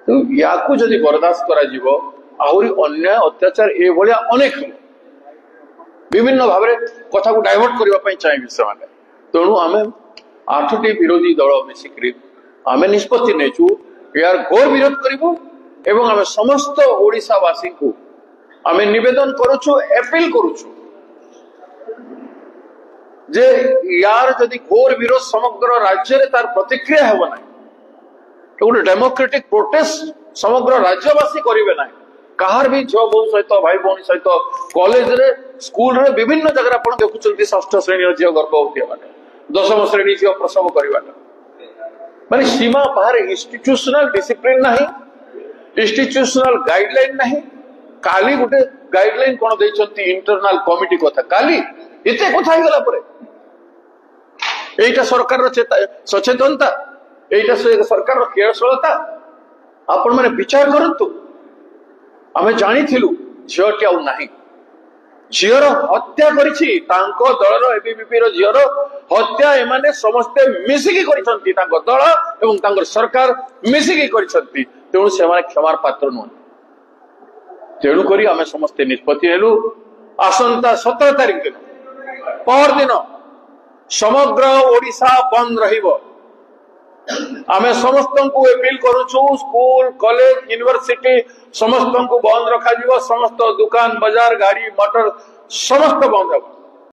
तो या जदि बर्दाश्त करा जीवो आहरी अन्याय अत्याचार ए भलिया अनेक विभिन्न भाव कथा को डाइवर्ट करने चाहिए से तेणु आम 8टी विरोधी दल मिसिक आम निष्पत्ति नेचु यार घोर विरोध करूँ एवं आम समस्त ओडिशावासी को आम निवेदन करुचु अपील करुचु जे यार जदि घोर विरोध समग्र राज्य रे तार प्रतिक्रिया हेब ना तो गोटे डेमोक्रेटिक प्रोटेस्ट समग्र राज्यवासी करेंगे ना कहार भी झील बो सहित भाई भौणी सहित कॉलेज रे स्कूल रे विभिन्न जगह आप देखुं 6ठ श्रेणी झील गर्भवती होगा 10म श्रेणी झील प्रसव करवा माने सीमा बाहर इंस्टीट्यूशनल डिसिप्लिन नहीं इंस्टीट्यूशनल गाइडलाइन नहीं काली गोटे गाइडलाइन कौन देइछंती इंटरनल कमिटी कथा काली एते कथा गला परे एटा सरकार रो सचेतनता एटा सरकार रो केयरशीलता आपण माने विचार करंतु आमे जानिथिलु झियोटी आउ नाही झियर हत्या करिछि तांको दलर एबीवीपी रो झियर हत्या एमाने समस्ते मिसिकी करिसंती तांको दल एवं तांको सरकार मिसिकी करिसंती तेणु से क्षमार पात्र नुह तेणु करी आमे समस्ते निष्पत्ति नेलु आसंता 17 तारिख दिन पर दिन समग्र ओडिशा बंद रहिबो आमे समस्त को अपील करूछु स्कूल कॉलेज यूनिवर्सिटी समस्त को बंद रखा जीवो समस्त दुकान बाजार गाड़ी मोटर समस्त बंद हो